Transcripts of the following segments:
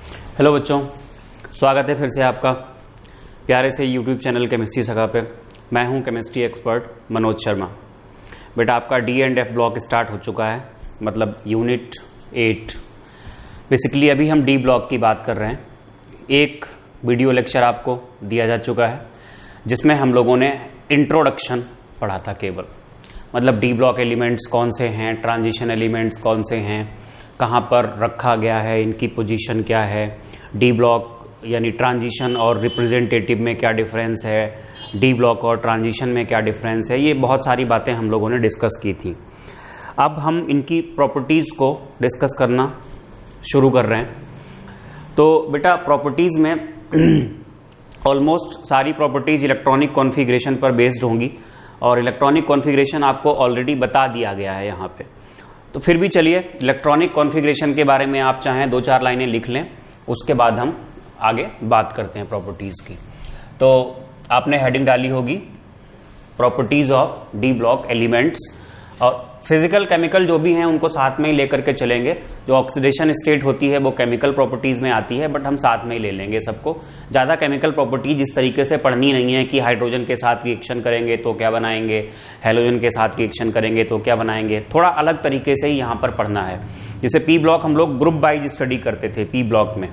Hello बच्चों, स्वागत है फिर से आपका प्यारे से यूट्यूब चैनल केमिस्ट्री सखा पे। मैं हूं केमिस्ट्री एक्सपर्ट मनोज शर्मा। बेटा आपका D and F block start हो चुका है, मतलब यूनिट 8। बेसिकली अभी हम डी ब्लॉक की बात कर रहे हैं। एक वीडियो लेक्चर आपको दिया जा चुका है जिसमें हम लोगों ने इंट्रोडक्शन पढ़ा था केवल, मतलब डी ब्लॉक एलिमेंट्स कौन से हैं, ट्रांजिशन एलिमेंट्स कौन से हैं, कहाँ पर रखा गया है, इनकी पोजीशन क्या है, डी ब्लॉक यानी ट्रांजिशन और रिप्रेजेंटेटिव में क्या डिफरेंस है, डी ब्लॉक और ट्रांजिशन में क्या डिफरेंस है। ये बहुत सारी बातें हम लोगों ने डिस्कस की थी। अब हम इनकी प्रॉपर्टीज़ को डिस्कस करना शुरू कर रहे हैं। तो बेटा प्रॉपर्टीज़ में ऑलमोस्ट सारी प्रॉपर्टीज़ इलेक्ट्रॉनिक कॉन्फ़िगरेशन पर बेस्ड होंगी और इलेक्ट्रॉनिक कॉन्फ़िगरेशन आपको ऑलरेडी बता दिया गया है यहाँ पे। तो फिर भी चलिए इलेक्ट्रॉनिक कॉन्फ़िगरेशन के बारे में आप चाहें 2-4 लाइनें लिख लें, उसके बाद हम आगे बात करते हैं प्रॉपर्टीज़ की। तो आपने हेडिंग डाली होगी properties of D block elements, और फिजिकल केमिकल जो भी हैं उनको साथ में ही लेकर के चलेंगे। जो ऑक्सीडेशन स्टेट होती है वो केमिकल प्रॉपर्टीज़ में आती है, बट हम साथ में ही ले लेंगे सबको। ज़्यादा केमिकल प्रॉपर्टीज इस तरीके से पढ़नी नहीं है कि हाइड्रोजन के साथ रिएक्शन करेंगे तो क्या बनाएंगे, हेलोजन के साथ रिएक्शन करेंगे तो क्या बनाएंगे। थोड़ा अलग तरीके से ही यहाँ पर पढ़ना है। जैसे पी ब्लॉक हम लोग ग्रुप वाइज स्टडी करते थे, पी ब्लॉक में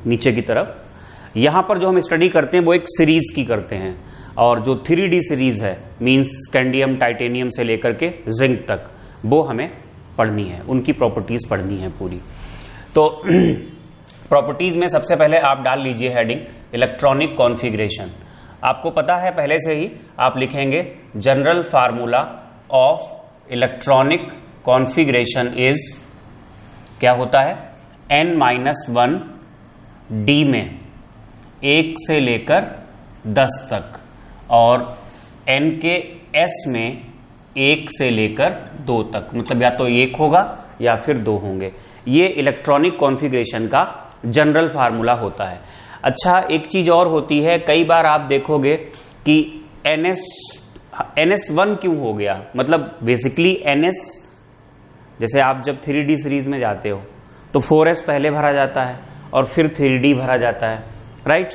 नीचे की तरफ। यहाँ पर जो हम स्टडी करते हैं वो एक सीरीज की करते हैं, और जो 3D सीरीज है मींस स्कैंडियम टाइटेनियम से लेकर के जिंक तक, वो हमें पढ़नी है, उनकी प्रॉपर्टीज पढ़नी है पूरी। तो प्रॉपर्टीज में सबसे पहले आप डाल लीजिए हेडिंग इलेक्ट्रॉनिक कॉन्फ़िगरेशन। आपको पता है पहले से ही, आप लिखेंगे general formula of electronic configuration is, क्या होता है, n-1 डी में 1 से लेकर 10 तक, और n के s में 1 से लेकर 2 तक, मतलब या तो 1 होगा या फिर 2 होंगे। ये इलेक्ट्रॉनिक कॉन्फ़िगरेशन का जनरल फार्मूला होता है। अच्छा, एक चीज और होती है, कई बार आप देखोगे कि NS1 क्यों हो गया, मतलब बेसिकली NS, जैसे आप जब 3D सीरीज में जाते हो तो 4s पहले भरा जाता है और फिर 3D भरा जाता है, राइट।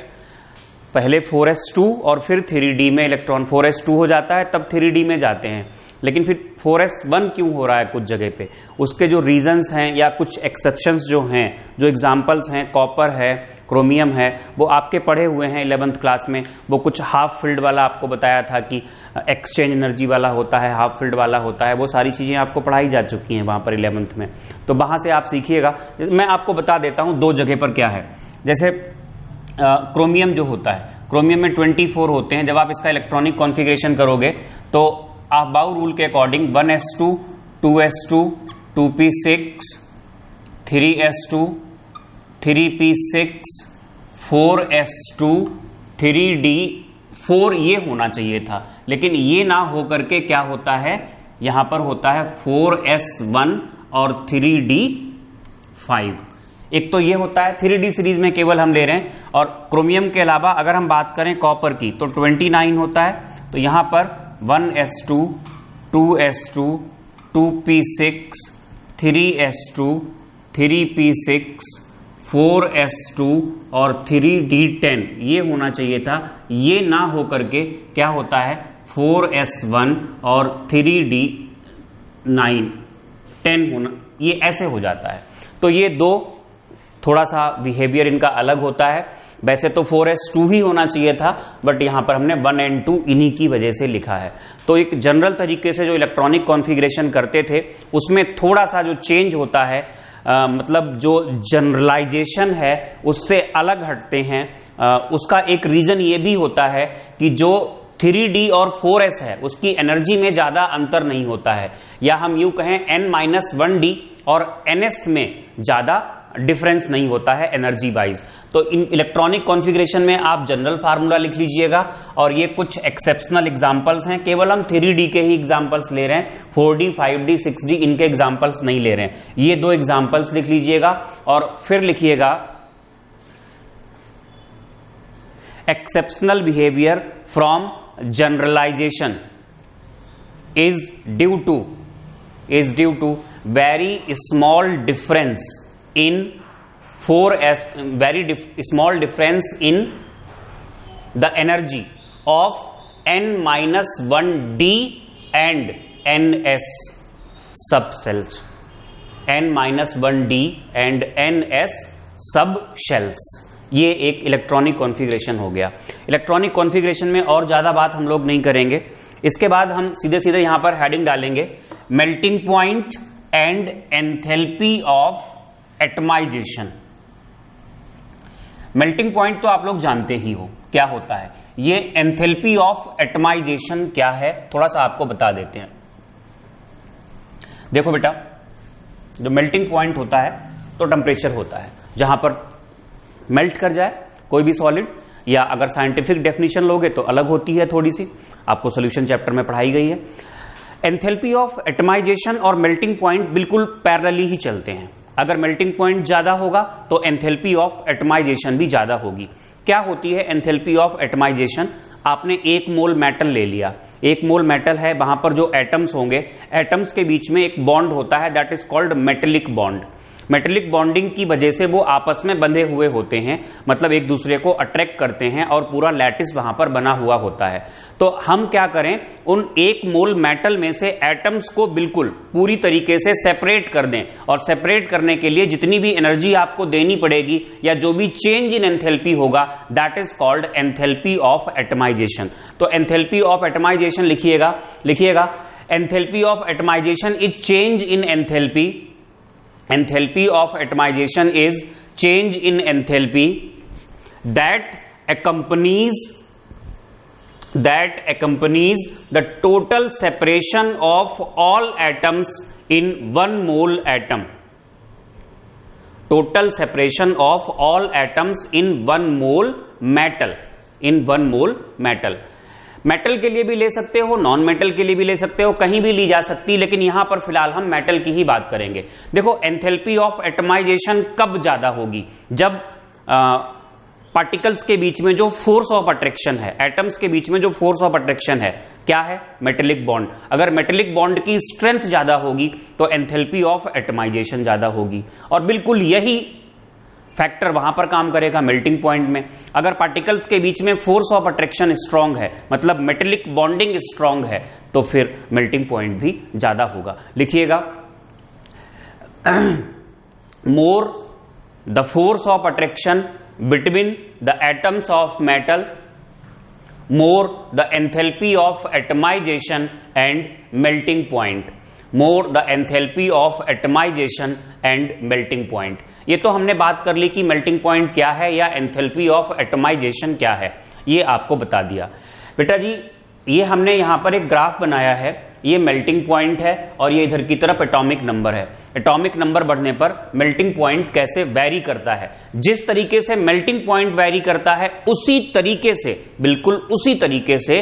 पहले 4s2 और फिर 3D में इलेक्ट्रॉन 4s2 हो जाता है, तब 3D में जाते हैं। लेकिन फिर 4s1 क्यों हो रहा है कुछ जगह पे, उसके जो रीजंस हैं या कुछ एक्सेप्शंस जो हैं, जो एग्जांपल्स हैं, कॉपर है, क्रोमियम है, वो आपके पढ़े हुए हैं 11th क्लास में। वो कुछ हाफ फील्ड वाला आपको बताया था कि एक्सचेंज एनर्जी वाला होता है, हाफ फील्ड वाला होता है, वो सारी चीज़ें आपको पढ़ाई जा चुकी हैं वहाँ पर 11th में। तो वहाँ से आप सीखिएगा। मैं आपको बता देता हूँ 2 जगह पर क्या है। जैसे क्रोमियम जो होता है, क्रोमियम में 24 होते हैं। जब आप इसका इलेक्ट्रॉनिक कॉन्फ़िगरेशन करोगे तो अबाउ रूल के according 1s2, 2s2, 2p6, 3s2, 3p6, 4s2, 3d4 ये होना चाहिए था, लेकिन ये ना हो करके क्या होता है, यहां पर होता है 4s1 और 3d5। एक तो ये होता है 3D सीरीज में केवल हम ले रहे हैं। और क्रोमियम के अलावा अगर हम बात करें कॉपर की तो 29 होता है। तो यहां पर 1s2, 2s2, 2p6, 3s2, 3p6, 4s2 और 3d10 ये होना चाहिए था। ये ना हो करके क्या होता है 4s1 और 3d9 10 होना, ये ऐसे हो जाता है। तो ये 2 थोड़ा सा बिहेवियर इनका अलग होता है। वैसे तो 4s2 ही होना चाहिए था, बट यहां पर हमने 1 and 2 इन्हीं की वजह से लिखा है। तो एक जनरल तरीके से जो इलेक्ट्रॉनिक कॉन्फ़िगरेशन करते थे उसमें थोड़ा सा जो चेंज होता है, मतलब जो जनरलाइजेशन है उससे अलग हटते हैं। उसका एक रीजन ये भी होता है कि जो 3D और 4s है उसकी एनर्जी में ज्यादा अंतर नहीं होता है, या हम यूं कहें n-1d और ns में ज्यादा डिफरेंस नहीं होता है एनर्जी वाइज। तो इन इलेक्ट्रॉनिक कॉन्फ़िगरेशन में आप जनरल फार्मूला लिख लीजिएगा, और ये कुछ एक्सेप्शनल एग्जांपल्स हैं, केवल हम 3D के ही एग्जांपल्स ले रहे हैं, 4D, 5D, 6D इनके एग्जांपल्स नहीं ले रहे हैं। ये 2 एग्जांपल्स लिख लीजिएगा और फिर लिखिएगा exceptional behaviour from generalisation is due to very small difference in very small difference in the energy of n-1d and ns sub cells, n-1d and ns sub shells। ये एक इलेक्ट्रॉनिक कॉन्फ़िगरेशन हो गया। Electronic configuration में और ज्यादा बात हम लोग नहीं करेंगे। इसके बाद हम सीधे सीधे यहां पर हेडिंग डालेंगे, melting point and enthalpy of atomization. Melting point तो आप लोग जानते ही हो क्या होता है, ये एंथैल्पी ऑफ एटमाइजेशन क्या है थोड़ा सा आपको बता देते हैं। देखो बेटा, जो मेल्टिंग पॉइंट होता है तो टेम्परेचर होता है जहां पर मेल्ट कर जाए कोई भी सॉलिड, या अगर साइंटिफिक डेफिनेशन लोगे तो अलग होती है थोड़ी सी, आपको सॉल्यूशन चैप्टर में पढ़ाई गई है। एंथैल्पी ऑफ एटमाइजेशन और मेल्टिंग पॉइंट बिल्कुल पैरेलली ही चलते हैं। अगर मेल्टिंग पॉइंट ज्यादा होगा तो एंथैल्पी ऑफ एटमाइजेशन भी ज्यादा होगी। क्या होती है एंथैल्पी ऑफ एटमाइजेशन? आपने 1 मोल मेटल ले लिया, 1 मोल मेटल है, वहां पर जो एटम्स होंगे, एटम्स के बीच में एक बॉन्ड होता है, that is called metallic bond. Metallic bonding की वजह से वो आपस में बंधे हुए होते हैं, मतलब एक दूसरे को अट्रैक्ट करते हैं और पूरा लैटिस वहां पर बना हुआ होता है। तो हम क्या करें, उन 1 मोल मेटल में से एटम्स को बिल्कुल पूरी तरीके से सेपरेट कर दें, और सेपरेट करने के लिए जितनी भी एनर्जी आपको देनी पड़ेगी या जो भी चेंज इन एंथैल्पी होगा, that is called enthalpy of atomization. तो एंथैल्पी ऑफ एटमाइजेशन लिखिएगा, enthalpy of atomization is change in enthalpy. Enthalpy of atomization is change in enthalpy that accompanies the total separation of all atoms in 1 mole atom. Total separation of all atoms in 1 mole metal. Metal के लिए भी ले सकते हो, non metal के लिए भी ले सकते हो, कहीं भी ली जा सकती, लेकिन यहां पर फिलहाल हम मेटल की ही बात करेंगे। देखो, एंथैल्पी ऑफ एटमाइजेशन कब ज्यादा होगी? जब पार्टिकल्स के बीच में जो फोर्स ऑफ अट्रैक्शन है, एटम्स के बीच में जो फोर्स ऑफ अट्रैक्शन है, क्या है? Metallic bond. अगर मेटेलिक बॉन्ड की स्ट्रेंथ ज्यादा होगी तो एंथैल्पी ऑफ एटमाइजेशन ज्यादा होगी, और बिल्कुल यही फैक्टर वहां पर काम करेगा मेल्टिंग पॉइंट में। अगर पार्टिकल्स के बीच में फोर्स ऑफ अट्रैक्शन स्ट्रांग है, मतलब मेटेलिक बॉन्डिंग स्ट्रांग है, तो फिर मेल्टिंग पॉइंट भी ज्यादा होगा। लिखिएगा, more the force of attraction between the atoms of metal, more the enthalpy of atomization and melting point. More the enthalpy of atomization and melting point. ये तो हमने बात कर ली कि मेल्टिंग पॉइंट क्या है या एंथैल्पी ऑफ एटमाइजेशन क्या है, ये आपको बता दिया। बेटा जी, ये हमने यहां पर एक ग्राफ बनाया है, ये मेल्टिंग पॉइंट है और ये इधर की तरफ एटॉमिक नंबर है। एटॉमिक नंबर बढ़ने पर मेल्टिंग पॉइंट कैसे वैरी करता है? जिस तरीके से मेल्टिंग पॉइंट वैरी करता है, उसी तरीके से, बिल्कुल उसी तरीके से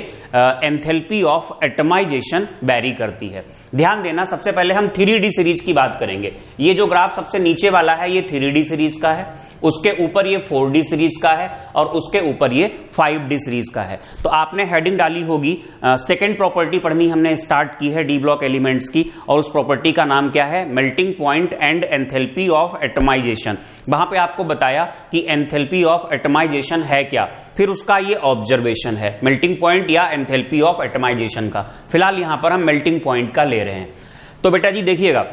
एंथैल्पी ऑफ एटमाइजेशन वैरी करती है। ध्यान देना, सबसे पहले हम 3D सीरीज की बात करेंगे। ये जो ग्राफ सबसे नीचे वाला है ये 3D सीरीज का है, उसके ऊपर ये 4D सीरीज का है और उसके ऊपर ये 5D सीरीज का है। तो आपने हेडिंग डाली होगी, सेकेंड प्रॉपर्टी पढ़नी हमने स्टार्ट की है डी ब्लॉक एलिमेंट्स की, और उस प्रॉपर्टी का नाम क्या है? Melting point and enthalpy of atomization. वहां पे आपको बताया कि एंथैल्पी ऑफ एटमाइजेशन है क्या, फिर उसका ये ऑब्जर्वेशन है, मेल्टिंग पॉइंट या एंथैल्पी ऑफ एटमाइजेशन का। फिलहाल यहां पर हम मेल्टिंग पॉइंट का ले रहे हैं। तो बेटा जी देखिएगा,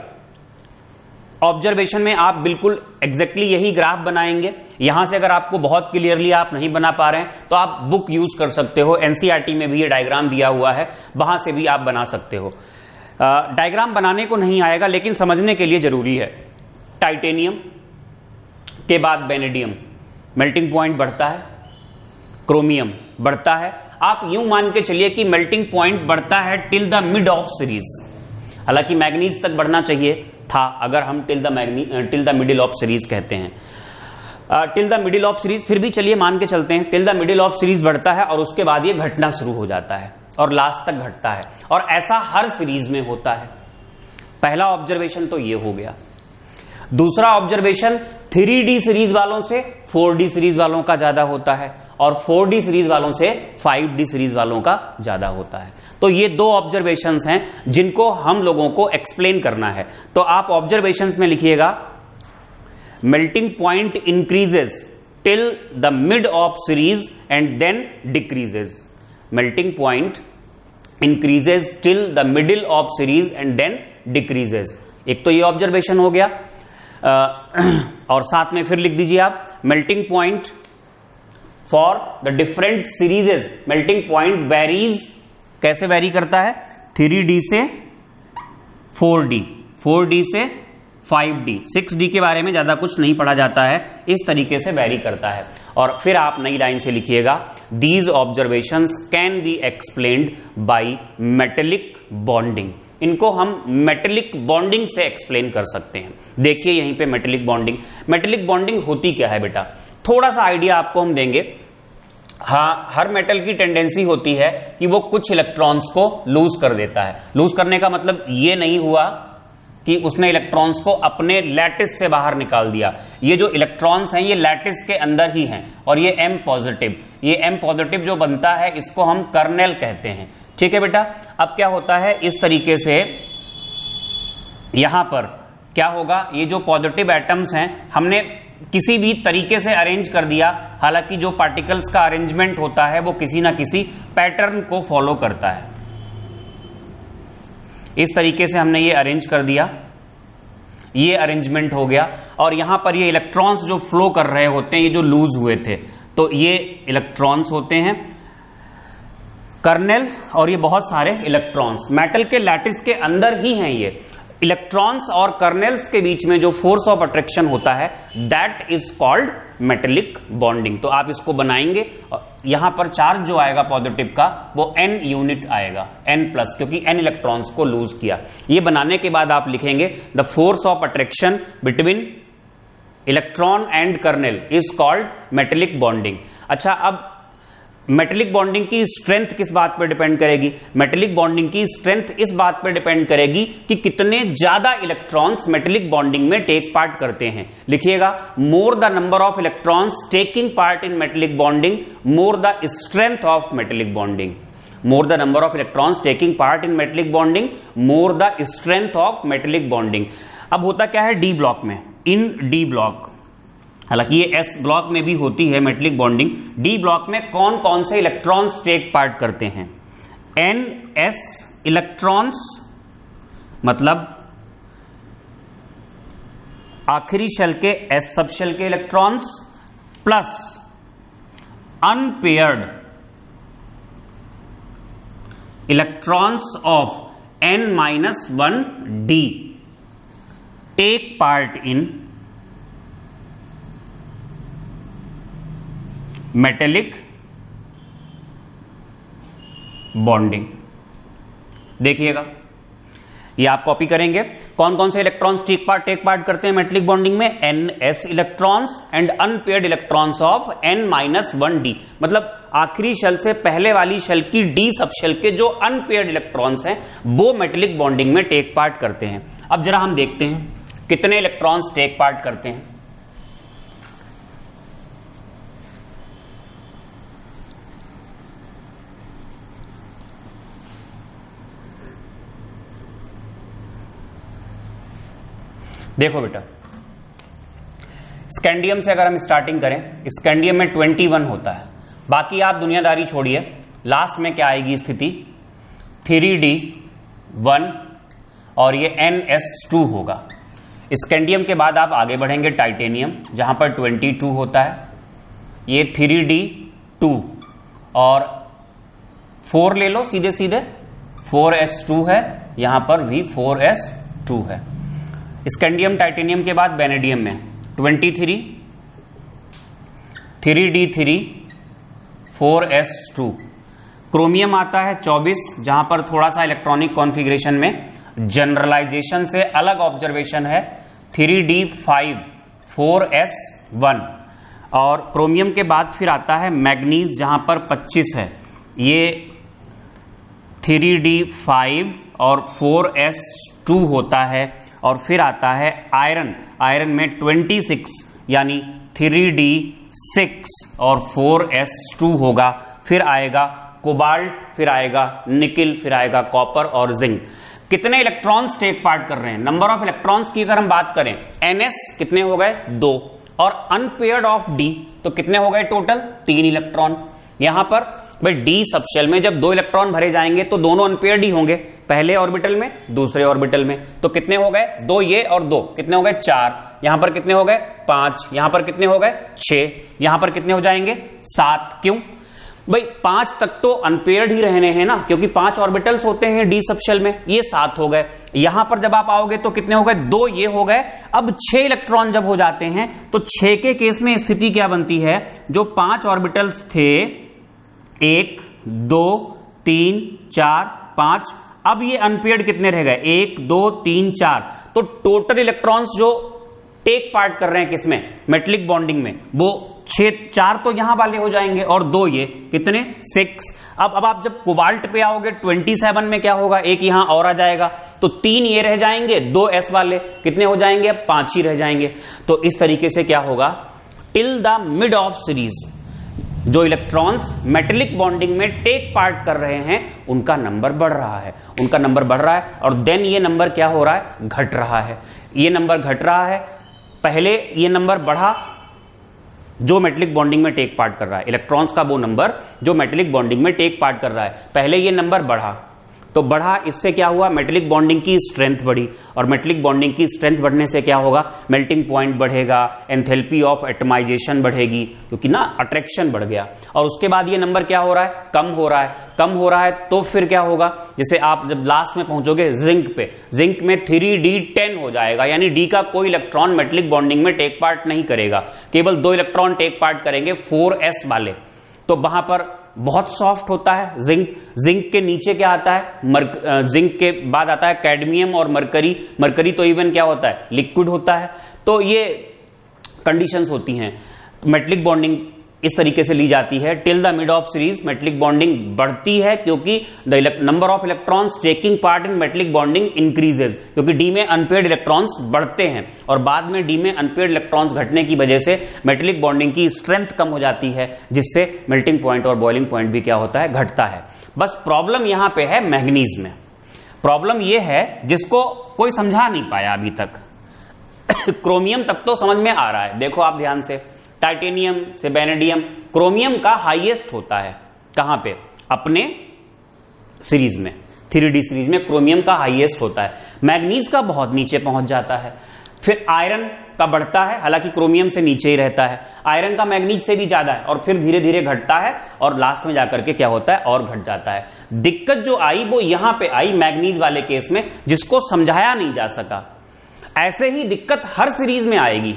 ऑब्जर्वेशन में आप बिल्कुल एग्जैक्टली यही ग्राफ बनाएंगे। यहां से अगर आपको बहुत क्लियरली आप नहीं बना पा रहे हैं तो आप बुक यूज कर सकते हो, एनसीईआरटी में भी ये डायग्राम दिया हुआ है, वहां से भी आप बना सकते हो। डायग्राम बनाने को नहीं आएगा लेकिन समझने के लिए जरूरी है। टाइटेनियम के बाद वेनेडियम, मेल्टिंग पॉइंट बढ़ता है, क्रोमियम बढ़ता है। आप यूं मान के चलिए कि मेल्टिंग पॉइंट बढ़ता है till the mid of series. हालांकि मैग्नीज तक बढ़ना चाहिए था अगर हम till the middle of series कहते हैं, till the middle of series, फिर भी चलिए मान के चलते हैं till the middle of series बढ़ता है और उसके बाद ये घटना शुरू हो जाता है और लास्ट तक घटता है, और ऐसा हर सीरीज में होता है। पहला ऑब्जर्वेशन तो ये हो गया। दूसरा ऑब्जर्वेशन 3D सीरीज वालों से 4D सीरीज वालों का ज्यादा होता है और 4D सीरीज वालों से 5D सीरीज वालों का ज्यादा होता है। तो ये दो ऑब्जर्वेशंस हैं जिनको हम लोगों को एक्सप्लेन करना है। तो आप ऑब्जर्वेशंस में लिखिएगा melting point increases till the mid of series and then decreases. Melting point increases till the middle of series and then decreases. एक तो ये ऑब्जर्वेशन हो गया, और साथ में फिर लिख दीजिए आप melting point for the different serieses, melting point varies, कैसे वेरी करता है, 3D से 4D, 4D से 5D, 6D के बारे में ज्यादा कुछ नहीं पढ़ा जाता है, इस तरीके से वेरी करता है। और फिर आप नई लाइन से लिखिएगा, these observations can be explained by metallic bonding. इनको हम मेटेलिक बॉन्डिंग से एक्सप्लेन कर सकते हैं। देखिए यहीं पे मेटेलिक बॉन्डिंग, मेटेलिक बॉन्डिंग होती क्या है बेटा, थोड़ा सा आइडिया आपको हम देंगे। हाँ, हर मेटल की टेंडेंसी होती है कि वो कुछ इलेक्ट्रॉन्स को लूज कर देता है। लूज करने का मतलब ये नहीं हुआ कि उसने इलेक्ट्रॉन्स को अपने लैटिस से बाहर निकाल दिया। ये जो इलेक्ट्रॉन्स हैं ये लैटिस के अंदर ही हैं, और ये M पॉजिटिव, ये M पॉजिटिव जो बनता है इसको हम कर्नेल कहते हैं। ठीक है बेटा, अब क्या होता है, इस तरीके से यहां पर क्या होगा, ये जो पॉजिटिव एटम्स हैं हमने किसी भी तरीके से अरेंज कर दिया, हालांकि जो पार्टिकल्स का अरेंजमेंट होता है वो किसी ना किसी पैटर्न को फॉलो करता है। इस तरीके से हमने ये अरेंज कर दिया, ये अरेंजमेंट हो गया, और यहां पर ये इलेक्ट्रॉन्स जो फ्लो कर रहे होते हैं, ये जो लूज हुए थे, तो ये इलेक्ट्रॉन्स होते हैं कर्नेल, और ये बहुत सारे इलेक्ट्रॉन्स मेटल के लैटिस के अंदर ही हैं। ये इलेक्ट्रॉन्स और कर्नेल्स के बीच में जो फोर्स ऑफ अट्रैक्शन होता है that is called metallic bonding. तो आप इसको बनाएंगे, यहां पर चार्ज जो आएगा पॉजिटिव का वो N यूनिट आएगा, N प्लस, क्योंकि N इलेक्ट्रॉन्स को लूज किया। ये बनाने के बाद आप लिखेंगे the force of attraction between electron and kernel is called metallic bonding. अच्छा, अब मेटेलिक बॉन्डिंग की स्ट्रेंथ किस बात पर डिपेंड करेगी, मेटेलिक बॉन्डिंग की स्ट्रेंथ इस बात पर डिपेंड करेगी कि कितने ज्यादा इलेक्ट्रॉन्स मेटेलिक बॉन्डिंग में टेक पार्ट करते हैं। लिखिएगा, more the number of electrons taking part in metallic bonding, more the strength of metallic bonding. More the number of electrons taking part in metallic bonding, more the strength of metallic bonding. अब होता क्या है D block में, इन D block, हालांकि ये S block में भी होती है मेटेलिक बॉन्डिंग, डी ब्लॉक में कौन कौन से इलेक्ट्रॉन्स टेक पार्ट करते हैं, NS इलेक्ट्रॉन्स, मतलब आखिरी शेल के S सब शेल के electrons, plus unpaired electrons of N-1D take part in metallic bonding. देखिएगा, ये आप कॉपी करेंगे, कौन कौन से इलेक्ट्रॉन्स टेक पार्ट करते हैं मेटेलिक बॉन्डिंग में, NS electrons and unpaired electrons of N-1D, मतलब आखिरी शेल से पहले वाली शेल की D सब शेल के जो अनपेयर्ड इलेक्ट्रॉन्स हैं वो मेटेलिक बॉन्डिंग में टेक पार्ट करते हैं। अब जरा हम देखते हैं कितने इलेक्ट्रॉन्स टेक पार्ट करते हैं। देखो बेटा, स्कैंडियम से अगर हम स्टार्टिंग करें, स्कैंडियम में 21 होता है, बाकी आप दुनियादारी छोड़िए, लास्ट में क्या आएगी स्थिति, 3D1 और ये NS2 होगा। स्कैंडियम के बाद आप आगे बढ़ेंगे टाइटेनियम, जहां पर 22 होता है, ये 3D2 और 4 ले लो सीधे सीधे, 4S2 है, यहां पर भी 4S2 है। स्कैंडियम टाइटेनियम के बाद वेनेडियम में 23, 3D3, 4S2। क्रोमियम आता है 24, जहां पर थोड़ा सा इलेक्ट्रॉनिक कॉन्फ़िगरेशन में जनरलाइजेशन से अलग ऑब्जर्वेशन है, 3D5, 4S1। और क्रोमियम के बाद फिर आता है मैग्नीज, जहां पर 25 है, ये 3D5 और 4S2 होता है। और फिर आता है आयरन, आयरन में 26 यानी 3D6 और 4S2 होगा। फिर आएगा कोबाल्ट, फिर आएगा निकिल, फिर आएगा कॉपर और जिंक। कितने इलेक्ट्रॉन्स टेक पार्ट कर रहे हैं, नंबर ऑफ इलेक्ट्रॉन्स की अगर हम बात करें, ns कितने हो गए 2, और अनपेयर्ड ऑफ d तो कितने हो गए टोटल 3 इलेक्ट्रॉन। यहां पर भाई d सब शेल में जब 2 इलेक्ट्रॉन भरे जाएंगे तो दोनों अनपेयर्ड ही होंगे, पहले ऑर्बिटल में दूसरे ऑर्बिटल में। तो कितने हो गए 2 ये और 2 कितने हो गए 4, यहां पर कितने हो गए 5, यहां पर कितने हो गए 6, यहां पर कितने हो जाएंगे 7। क्यों भाई 5 तक तो अनपेयर्ड ही रहने हैं ना, क्योंकि 5 ऑर्बिटल्स होते हैं d सब शेल में, ये 7 हो गए। यहां पर जब आप आओगे तो कितने हो गए 2 ये हो गए। अब 6 इलेक्ट्रॉन जब हो जाते हैं तो 6 के केस में स्थिति क्या बनती है, जो 5 ऑर्बिटल्स थे 1 2 3 4 5, अब ये अनपेयर्ड कितने रह गए 1 2 3 4। तो टोटल इलेक्ट्रॉन्स जो टेक पार्ट कर रहे हैं किसमें, मेटलिक बॉन्डिंग में, वो 4 तो यहां वाले हो जाएंगे और 2 ये कितने 6। अब आप जब कोबाल्ट पे आओगे 27 में क्या होगा, एक यहां और आ जाएगा, तो 3 ये रह जाएंगे, 2 s वाले कितने हो जाएंगे, अब 5 ही रह जाएंगे। तो इस तरीके से क्या होगा, till the mid of series जो इलेक्ट्रॉन्स मेटेलिक बॉन्डिंग में टेक पार्ट कर रहे हैं उनका नंबर बढ़ रहा है, उनका नंबर बढ़ रहा है, और देन ये नंबर क्या हो रहा है, घट रहा है। ये नंबर घट रहा है, पहले ये नंबर बढ़ा जो मेटेलिक बॉन्डिंग में टेक पार्ट कर रहा है, इलेक्ट्रॉन्स का वो नंबर जो मेटेलिक बॉन्डिंग में टेक पार्ट कर रहा है, पहले ये नंबर बढ़ा, तो बढ़ा, इससे क्या हुआ, मेटेलिक बॉन्डिंग की स्ट्रेंथ बढ़ी, और मेटेलिक बॉन्डिंग की स्ट्रेंथ बढ़ने से क्या होगा, मेल्टिंग पॉइंट बढ़ेगा, एंथैल्पी ऑफ एटमाइजेशन बढ़ेगी, क्योंकि ना अट्रैक्शन बढ़ गया। और उसके बाद ये नंबर क्या हो रहा है, कम हो रहा है, कम हो रहा है, तो फिर क्या होगा, जैसे आप जब लास्ट में पहुंचोगे जिंक पे, जिंक में 3d10 हो जाएगा, यानी डी का कोई इलेक्ट्रॉन मेटेलिक बॉन्डिंग में टेक पार्ट नहीं करेगा, केवल 2 इलेक्ट्रॉन टेक पार्ट करेंगे 4s वाले। तो वहां पर बहुत सॉफ्ट होता है जिंक, जिंक के नीचे क्या आता है, जिंक के बाद आता है कैडमियम और मरकरी, मरकरी तो इवन क्या होता है, लिक्विड होता है। तो ये कंडीशंस होती हैं, मेटेलिक बॉन्डिंग इस तरीके से ली जाती है, till the mid of series metallic bonding बढ़ती है, क्योंकि the number of electrons taking part in metallic bonding increases, क्योंकि डी में अनपेयर्ड इलेक्ट्रॉन्स बढ़ते हैं, और बाद में डी में अनपेयर्ड इलेक्ट्रॉन्स घटने की वजह से मेटेलिक बॉन्डिंग की स्ट्रेंथ कम हो जाती है, जिससे मेल्टिंग पॉइंट और बॉइलिंग पॉइंट भी क्या होता है, घटता है। बस प्रॉब्लम यहां पे है मैग्नीज में, प्रॉब्लम यह है जिसको कोई समझा नहीं पाया अभी तक। क्रोमियम तक तो समझ में आ रहा है, देखो आप ध्यान से, टाइटेनियम से वेनेडियम, क्रोमियम का हाईएस्ट होता है कहां पे, अपने सीरीज में 3d सीरीज में क्रोमियम का हाईएस्ट होता है, मैग्नीज का बहुत नीचे पहुंच जाता है, फिर आयरन का बढ़ता है, हालांकि क्रोमियम से नीचे ही रहता है, आयरन का मैग्नीज से भी ज्यादा है, और फिर धीरे धीरे घटता है, और लास्ट में जाकर के क्या होता है, और घट जाता है। दिक्कत जो आई वो यहां पे आई मैग्नीज वाले केस में, जिसको समझाया नहीं जा सका। ऐसे ही दिक्कत हर सीरीज में आएगी,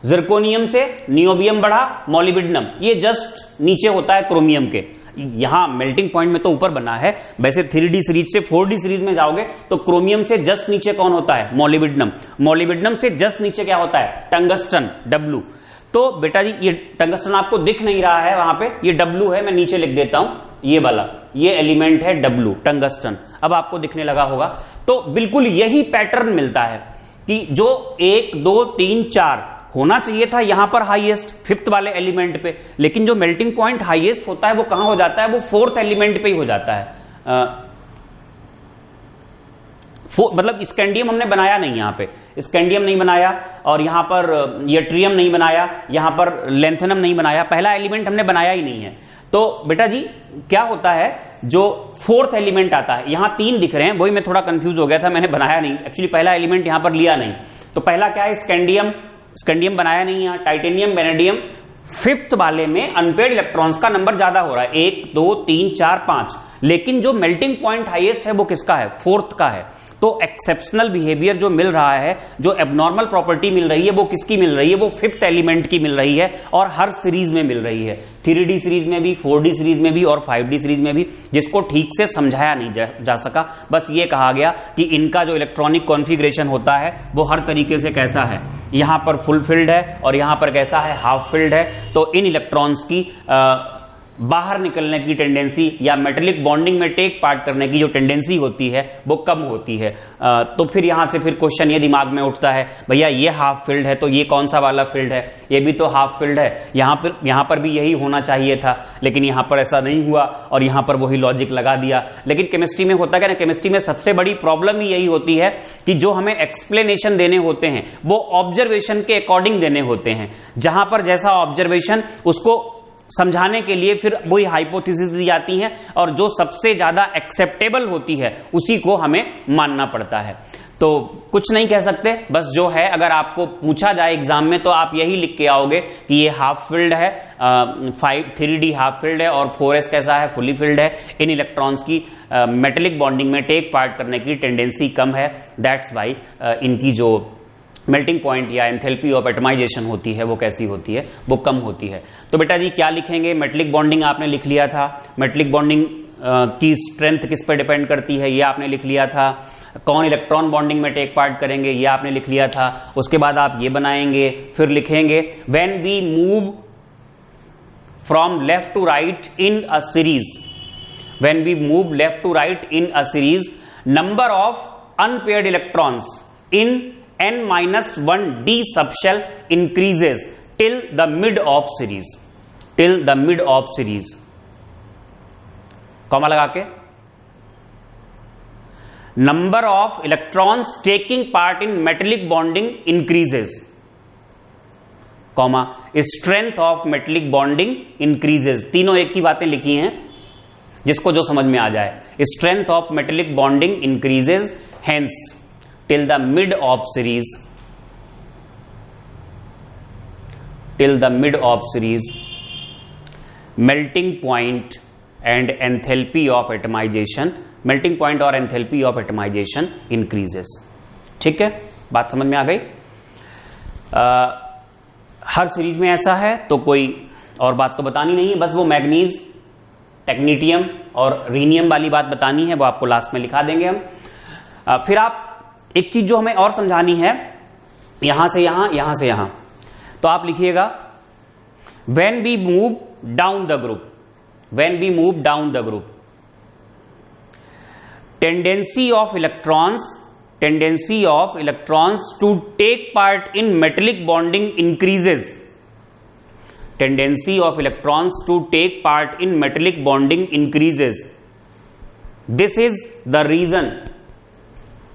जिरकोनियम से नियोबियम बढ़ा, मॉलिब्डेनम ये जस्ट नीचे होता है क्रोमियम के, यहां मेल्टिंग पॉइंट में तो ऊपर बना है, वैसे 3d सीरीज से 4d सीरीज में जाओगे तो क्रोमियम से जस्ट नीचे कौन होता है, मॉलिब्डेनम, मॉलिब्डेनम से जस्ट नीचे क्या होता है, टंगस्टन W। तो बेटा जी ये टंगस्टन आपको दिख नहीं रहा है वहां पे, ये W है, मैं नीचे लिख देता हूं, ये वाला ये एलिमेंट है W, टंगस्टन, अब आपको दिखने लगा होगा। तो बिल्कुल यही पैटर्न मिलता है कि जो 1 2 3 4 होना चाहिए था यहां पर हाईएस्ट 5th वाले एलिमेंट पे, लेकिन जो मेल्टिंग पॉइंट हाईएस्ट होता है वो कहां हो जाता है, वो 4th एलिमेंट पे ही हो जाता है। मतलब स्कैंडियम हमने बनाया नहीं, यहां पे स्कैंडियम नहीं बनाया, और यहां पर यट्रियम नहीं बनाया, यहां पर लेंथेनम नहीं बनाया, पहला एलिमेंट हमने बनाया ही नहीं है। तो बेटा जी क्या होता है, जो 4th एलिमेंट आता है, यहां 3 दिख रहे हैं, वही मैं थोड़ा कंफ्यूज हो गया था, मैंने बनाया नहीं, एक्चुअली पहला एलिमेंट यहां पर लिया नहीं। तो पहला क्या है, स्कैंडियम, स्कैंडियम बनाया नहीं है, टाइटेनियम, वेनेडियम, 5th वाले में अनपेयर्ड इलेक्ट्रॉन्स का नंबर ज्यादा हो रहा है, 1 2 3 4 5, लेकिन जो मेल्टिंग पॉइंट हाईएस्ट है वो किसका है, 4th का है। तो एक्सेप्शनल बिहेवियर जो मिल रहा है, जो एबनॉर्मल प्रॉपर्टी मिल रही है, वो किसकी मिल रही है, वो 5th एलिमेंट की मिल रही है, और हर सीरीज में मिल रही है, 3d सीरीज में भी, 4d सीरीज में भी, और 5d सीरीज में भी, जिसको ठीक से समझाया नहीं जा सका। बस ये कहा गया कि इनका जो इलेक्ट्रॉनिक कॉन्फ़िगरेशन होता है वो हर तरीके से कैसा है, यहां पर फुल फिल्ड है और यहां पर कैसा है, हाफ फिल्ड है। तो इन इलेक्ट्रॉन्स की बाहर निकलने की टेंडेंसी या मेटेलिक बॉन्डिंग में टेक पार्ट करने की जो टेंडेंसी होती है वो कम होती है। तो फिर यहां से फिर क्वेश्चन ये दिमाग में उठता है, भैया ये हाफ फिल्ड है तो ये कौन सा वाला फील्ड है, ये भी तो हाफ फिल्ड है, यहां पर भी यही होना चाहिए था, लेकिन यहां पर ऐसा नहीं हुआ और यहां पर वही लॉजिक लगा दिया। लेकिन केमिस्ट्री में होता क्या ना, केमिस्ट्री में सबसे बड़ी प्रॉब्लम ही यही होती है कि जो हमें एक्सप्लेनेशन देने होते हैं वो ऑब्जर्वेशन के अकॉर्डिंग देने होते हैं। जहां पर जैसा ऑब्जर्वेशन उसको समझाने के लिए फिर वही हाइपोथेसिस दी जाती है और जो सबसे ज्यादा एक्सेप्टेबल होती है उसी को हमें मानना पड़ता है। तो कुछ नहीं कह सकते, बस जो है अगर आपको पूछा जाए एग्जाम में तो आप यही लिख के आओगे कि ये हाफ फिल्ड है, 3D हाफ फिल्ड है और 4s कैसा है, फुली फिल्ड है। इन इलेक्ट्रॉन्स की मेटेलिक बॉन्डिंग में टेक पार्ट करने की टेंडेंसी कम है, दैट्स वाई इनकी जो मेल्टिंग पॉइंट या एंथैल्पी ऑफ एटमाइजेशन होती है वो कैसी होती है, वो कम होती है। तो बेटा जी क्या लिखेंगे, मेटेलिक बॉन्डिंग आपने लिख लिया था, मेटेलिक बॉन्डिंग की स्ट्रेंथ किस पर डिपेंड करती है ये आपने लिख लिया था, कौन इलेक्ट्रॉन बॉन्डिंग में टेक पार्ट करेंगे ये आपने लिख लिया था। उसके बाद आप ये बनाएंगे, फिर लिखेंगे when we move from left to right in a series, when we move left to right in a series number of unpaired electrons in n-1d subshell increases till the mid of series, till the mid of series, comma लगा के, number of electrons taking part in metallic bonding increases, comma strength of metallic bonding increases। तीनों एक ही बातें लिखी हैं, जिसको जो समझ में आ जाए। strength of metallic bonding increases hence till the mid of series, till the mid of series melting point and enthalpy of atomization, melting point और enthalpy of atomization increases। ठीक है, बात समझ में आ गई। हर सीरीज में ऐसा है तो कोई और बात तो बतानी नहीं है, बस वो मैग्नीज, टेक्नीटियम और रीनियम वाली बात बतानी है, वो आपको लास्ट में लिखा देंगे हम। फिर आप एक चीज जो हमें और समझानी है, यहां से यहां, यहां से यहां, तो आप लिखिएगा when we move down the group, when we move down the group tendency of electrons, tendency of electrons to take part in metallic bonding increases, tendency of electrons to take part in metallic bonding increases. This is the reason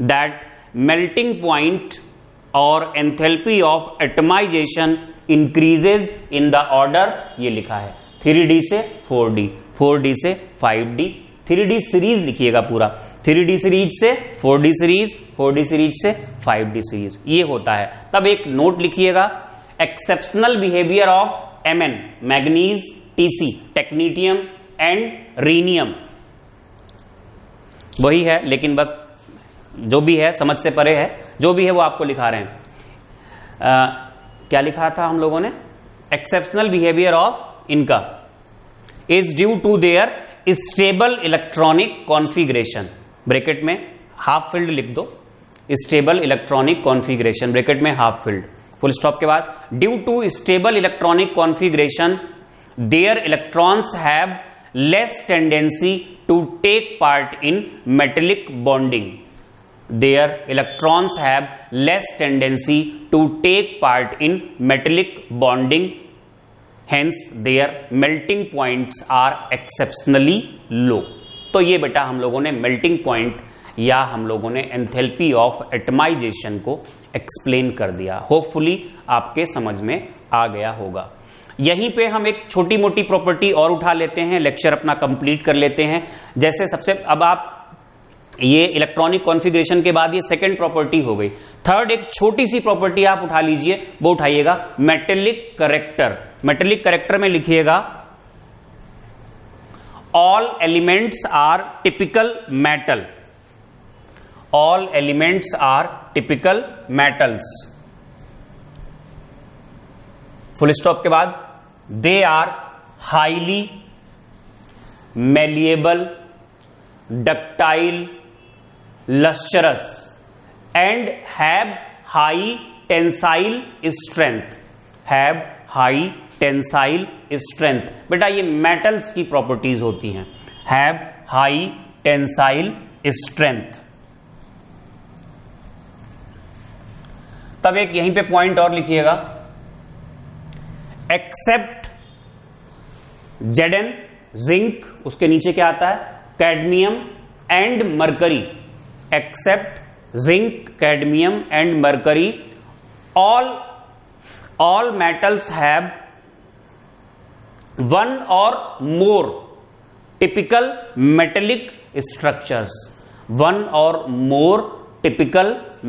that melting point और enthalpy of atomization increases in the order, ये लिखा है 3D से 4D, 4D से 5D, 3D series लिखिएगा पूरा, 3D series से 4D series, 4D series से 5D सीरीज, ये होता है। तब एक नोट लिखिएगा, exceptional behaviour of Mn, manganese, Tc, technetium and rhenium, वही है, लेकिन बस जो भी है समझ से परे है, जो भी है वो आपको लिखा रहे हैं। क्या लिखा था हम लोगों ने, एक्सेप्शनल बिहेवियर ऑफ इनका is due to their stable electronic configuration, bracket में हाफ फील्ड लिख दो, स्टेबल इलेक्ट्रॉनिक कॉन्फ़िगरेशन, ब्रैकेट में हाफ फील्ड, फुल स्टॉप के बाद, due to stable electronic configuration their electrons have less tendency to take part in metallic bonding, their electrons have less tendency to take part in metallic bonding, hence their melting points are exceptionally low। तो ये बेटा हम लोगों ने melting point या हम लोगों ने enthalpy of atomization को explain कर दिया, होपफुली आपके समझ में आ गया होगा। यहीं पे हम एक छोटी मोटी प्रॉपर्टी और उठा लेते हैं, लेक्चर अपना कंप्लीट कर लेते हैं। जैसे सबसे, अब आप ये इलेक्ट्रॉनिक कॉन्फ़िगरेशन के बाद ये सेकंड प्रॉपर्टी हो गई, थर्ड एक छोटी सी प्रॉपर्टी आप उठा लीजिए, वो उठाइएगा मेटेलिक करेक्टर। मेटेलिक करेक्टर में लिखिएगा all elements are typical metal, all elements are typical metals, full stop के बाद, they are highly malleable, ductile, lustrous and have high tensile strength, have high tensile strength. बेटा ये metals की properties होती हैं, have high tensile strength. तब एक यहीं पे पॉइंट और लिखिएगा, एक्सेप्ट Zn जिंक, उसके नीचे क्या आता है, cadmium and mercury, except zinc, cadmium and mercury, all metals have one or more typical metallic structures, one or more typical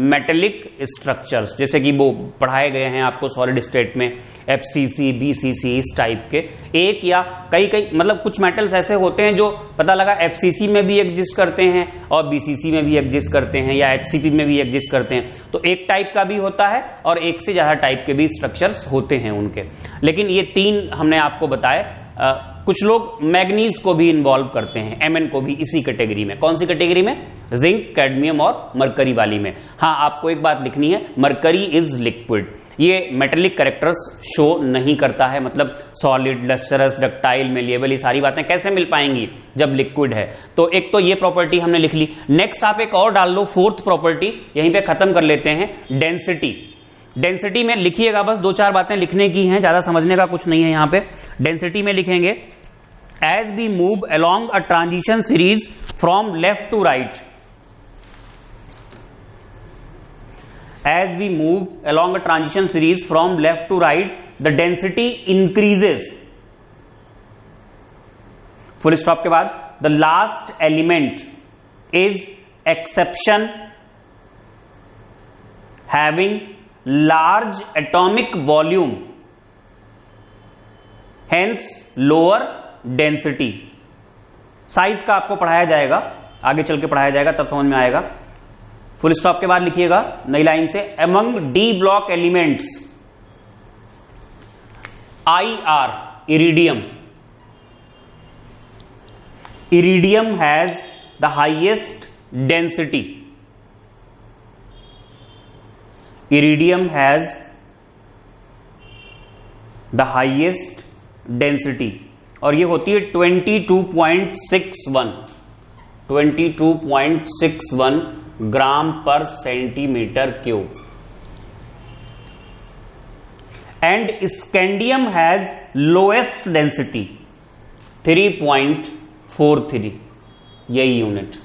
metallic structures, जैसे कि वो पढ़ाए गए हैं आपको सॉलिड स्टेट में, FCC, BCC, इस टाइप के एक या कई मतलब कुछ मेटल्स ऐसे होते हैं जो पता लगा FCC में भी एग्जिस्ट करते हैं और BCC में भी एग्जिस्ट करते हैं या HCP में भी एग्जिस्ट करते हैं। तो एक टाइप का भी होता है और एक से ज्यादा टाइप के भी स्ट्रक्चर्स होते हैं उनके, लेकिन ये तीन हमने आपको बताए। कुछ लोग मैग्नीज को भी इन्वॉल्व करते हैं, Mn को भी इसी कैटेगरी में। कौन सी कैटेगरी में? जिंक, कैडमियम और मरकरी वाली में। हाँ, आपको एक बात लिखनी है, मरकरी इज लिक्विड, ये मेटेलिक कैरेक्टर्स शो नहीं करता है, मतलब सॉलिड, लस्टरस, डक्टाइल, मेलिएबल, ये सारी बातें कैसे मिल पाएंगी जब लिक्विड है। तो एक तो ये प्रॉपर्टी हमने लिख ली। नेक्स्ट आप एक और डाल लो, फोर्थ प्रॉपर्टी, यहीं पे खत्म कर लेते हैं, डेंसिटी। डेंसिटी में लिखिएगा, बस दो चार बातें लिखने की हैं, ज्यादा समझने का कुछ नहीं है यहां पे। डेंसिटी में लिखेंगे, as we move along a transition series from left to right, as we move along a transition series from left to right, the density increases, full stop के बाद the last element is exception having large atomic volume, hence lower density। Size का आपको पढ़ाया जाएगा, आगे चल के पढ़ाया जाएगा, तब समझ में आएगा। फुल स्टॉप के बाद लिखिएगा नई लाइन से, among D block elements IR, iridium, iridium has the highest density, iridium has the highest density, और ये होती है 22.61 gram per centimetre cube. And scandium has lowest density 3.43, यही यूनिट।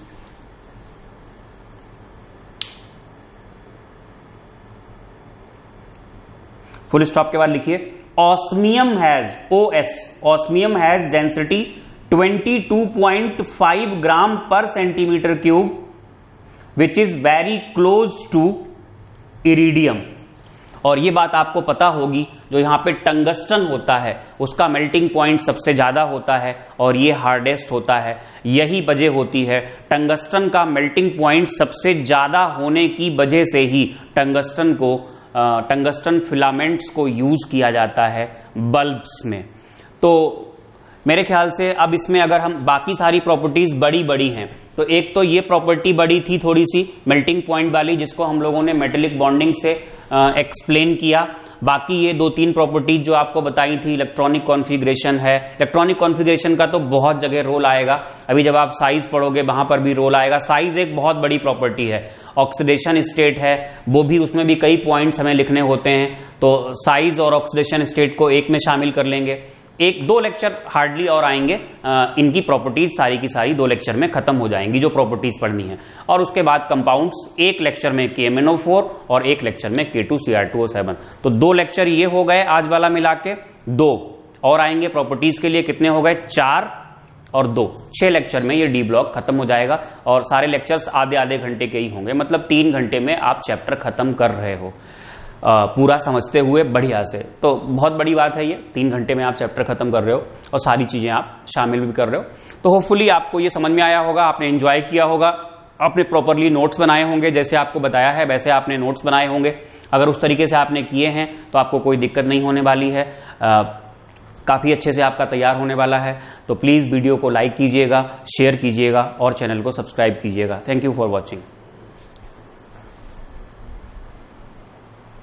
फुल स्टॉप के बाद लिखिए, osmium has OS, osmium has density 22.5 gram per centimetre cube, which is very close to iridium. और ये बात आपको पता होगी, जो यहां पे टंगस्टन होता है उसका मेल्टिंग पॉइंट सबसे ज्यादा होता है और ये हार्डेस्ट होता है, यही वजह होती है। टंगस्टन का मेल्टिंग पॉइंट सबसे ज्यादा होने की वजह से ही टंगस्टन फिलामेंट्स को यूज किया जाता है बल्ब्स में। तो मेरे ख्याल से अब इसमें अगर हम बाकी सारी प्रॉपर्टीज बड़ी हैं, तो एक तो ये प्रॉपर्टी बड़ी थी थोड़ी सी मेल्टिंग पॉइंट वाली, जिसको हम लोगों ने मेटेलिक बॉन्डिंग से एक्सप्लेन किया। बाकी ये दो तीन प्रॉपर्टीज जो आपको बताई थी, इलेक्ट्रॉनिक कॉन्फ़िगरेशन है, इलेक्ट्रॉनिक कॉन्फ़िगरेशन का तो बहुत जगह रोल आएगा, अभी जब आप साइज पढ़ोगे वहां पर भी रोल आएगा। साइज एक बहुत बड़ी प्रॉपर्टी है। ऑक्सीडेशन स्टेट है, वो भी, उसमें भी कई पॉइंट्स हमें लिखने होते हैं, तो साइज और ऑक्सीडेशन स्टेट को एक में शामिल कर लेंगे। एक दो लेक्चर हार्डली और आएंगे, इनकी प्रॉपर्टीज सारी की सारी दो लेक्चर में खत्म हो जाएंगी जो प्रॉपर्टीज पढ़नी है। और उसके बाद कंपाउंड्स, एक लेक्चर में KMnO4 और एक लेक्चर में K2Cr2O7। तो दो लेक्चर ये हो गए आज वाला मिला के, दो और आएंगे प्रॉपर्टीज के लिए। कितने हो गए? 4 और 2, 6 लेक्चर में ये डी ब्लॉक खत्म हो जाएगा। और सारे लेक्चर्स आधे आधे घंटे के ही होंगे, मतलब 3 घंटे में आप चैप्टर खत्म कर रहे हो पूरा समझते हुए बढ़िया से। तो बहुत बड़ी बात है ये, 3 घंटे में आप चैप्टर खत्म कर रहे हो और सारी चीजें आप शामिल भी कर रहे हो। तो होपफुली आपको ये समझ में आया होगा, आपने एंजॉय किया होगा, आपने प्रॉपरली नोट्स बनाए होंगे, जैसे आपको बताया है वैसे आपने नोट्स बनाए होंगे। अगर उस तरीके से आपने किए हैं तो आपको कोई दिक्कत नहीं होने वाली है, काफ़ी अच्छे से आपका तैयार होने वाला है। तो प्लीज़ वीडियो को लाइक कीजिएगा, शेयर कीजिएगा और चैनल को सब्सक्राइब कीजिएगा। Thank you for watching.